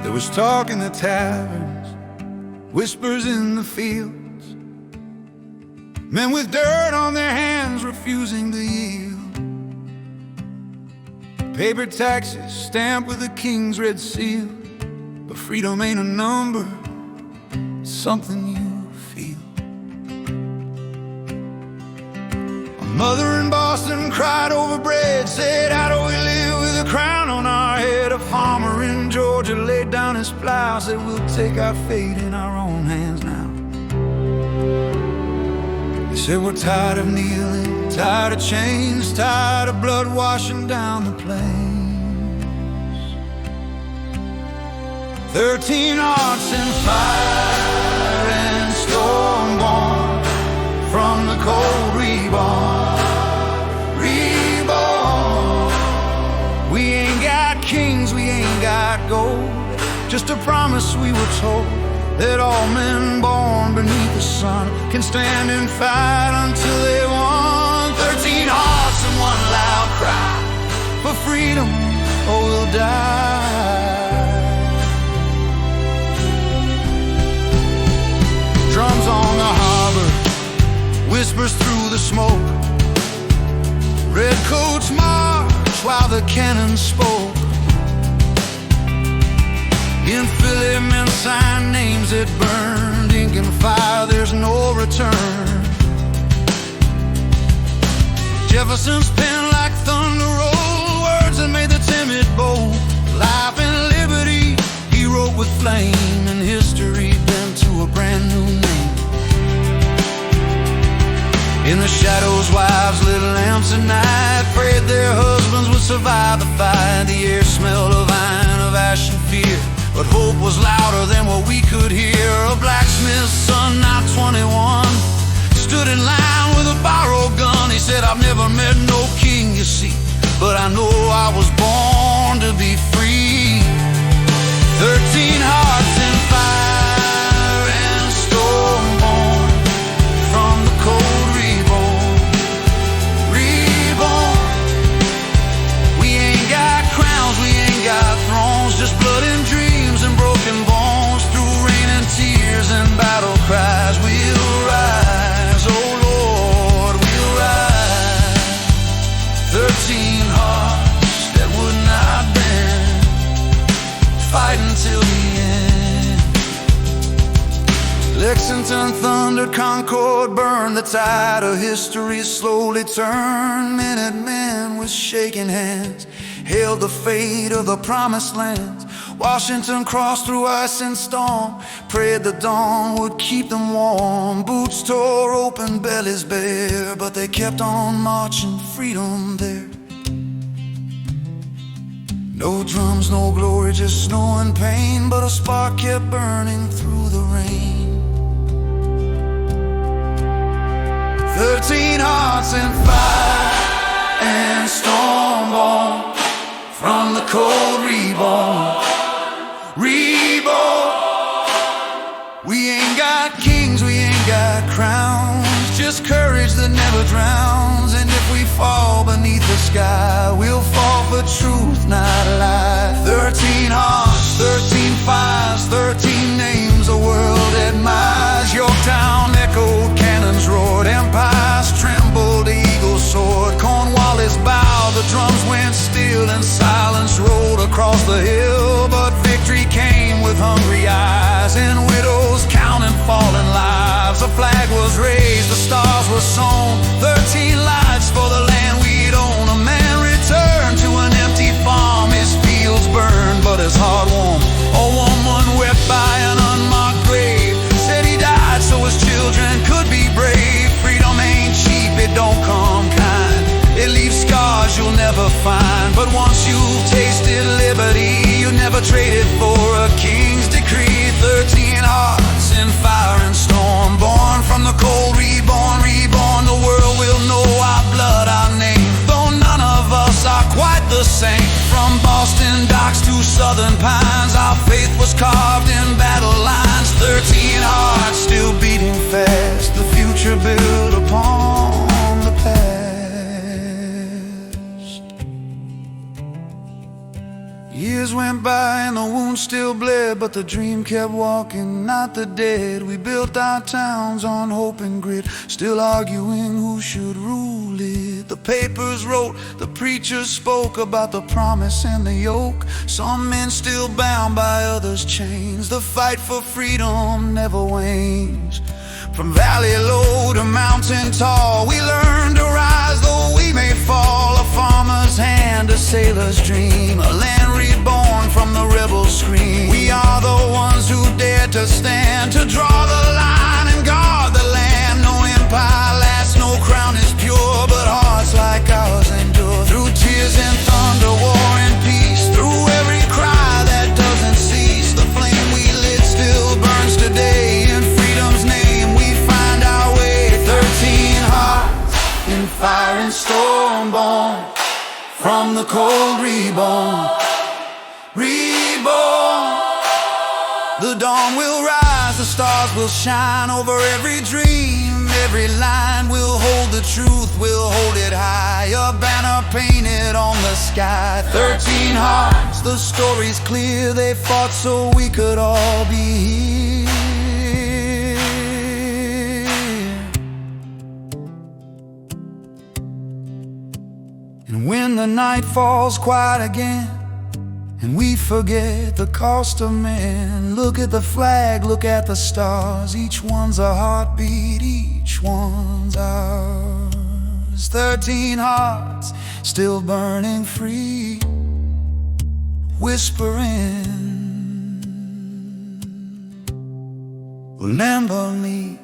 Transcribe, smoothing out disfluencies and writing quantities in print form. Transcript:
There was talk in the taverns, whispers in the fields, men with dirt on their hands refusing to yield. Paper taxes stamped with the king's red seal, but freedom ain't a number, it's something you feel. A mother in Boston cried over bread, said, how do we live with a crown on our head? A farmer in Georgia laid down his plow, said, we'll take our fate in our own hands now. They said, we're tired of kneeling, tired of chains, tired of blood washing down the plains. 13 hearts in fire and storm born from the cold reborn. We ain't got kings, we ain't got gold, just a promise we were told that all men born beneath the sun can stand and fight until they won. 13 hearts and one loud cry for freedom, or we'll die. Drums on the harbor, whispers through the smoke, redcoats march while the cannon spoke. In Philly, men signed names that burned, ink and fire, there's no return. Jefferson's pen like thunder rolled, words that made the timid bold. Life and liberty, he wrote with flame, and history bent to a brand new name. In the shadows, wives lit lamps at night, prayed their husbands would survive the fight. The air smelled of iron, of ash and fear, but hope was louder than what we could hear. A blacksmith's son, not 21, stood in line with a borrowed gun. He said, I've never met no king, you see, but I know I was born to be free. 13 hearts in fire and storm born from the cold reborn. Reborn. We ain't got crowns, we ain't got thrones, just blood and dreams and broken bones. Through rain and tears and battle cries, we'll rise, oh Lord, we'll rise. 13 hearts that would not bend, fighting till the end. Lexington thundered, Concord burned, the tide of history slowly turned. Minutemen with shaking hands hailed the fate of the promised land. Washington crossed through ice and storm, prayed the dawn would keep them warm. Boots tore open, bellies bare, but they kept on marching, freedom there. No drums, no glory, just snow and pain, but a spark kept burning through the rain. 13 hearts in fire and storm born from the cold reborn. Reborn. We ain't got kings, we ain't got crowns, just courage that never drowns. And if we fall beneath the sky, we'll fall for truth, not a lie. 13 hearts, 13 fires, 13 names the world admires. Yorktown echoed, cannons roared, empires trembled, eagles soared. Cornwallis bowed, the drums went still, and silence rolled across the hill. But victory came with hungry eyes, and widows counting fallen lives. A flag was raised, the stars were sown, 13 lives for the land we'd own. A man returned to an empty farm, his fields burned but his heart warm. A woman wept by an unmarked grave, said he died so his children could be brave. Freedom ain't cheap, it don't come kind, it leaves scars you'll never find. But once you've tasted liberty, you never trade it for a king's decree. 13 hearts in fire and storm, born from the cold, reborn, reborn. The world will know our blood, our name, though none of us are quite the same. From Boston docks to southern pines, our faith was carved in battle lines. 13 hearts still beating fast, the future built upon the past. Years went by and the wounds still bled, but the dream kept walking, not the dead. We built our towns on hope and grit, still arguing who should rule it. The papers wrote, the preachers spoke about the promise and the yoke. Some men still bound by others' chains. The fight for freedom never wanes. From valley low to mountain tall, we learn to rise though we may fall. A farmer's hand, a sailor's dream, a land reborn from the rebel's scream. We are the ones who dare to stand, to draw the line and guard the land. No empire lasts, no crown is pure, but hearts like ours endure. Through tears and thunder, war and peace, through every cry that doesn't cease, the flame we lit still burns today. In freedom's name we find our way. 13 hearts in fire and storm, born from the cold, reborn. The dawn will rise, the stars will shine over every dream. Every line will hold the truth, we'll hold it high. A banner painted on the sky. 13 hearts, the story's clear. They fought so we could all be here. And when the night falls quiet again, and we forget the cost of men, look at the flag, look at the stars. Each one's a heartbeat, each one's ours. 13 hearts still burning free, whispering, remember me.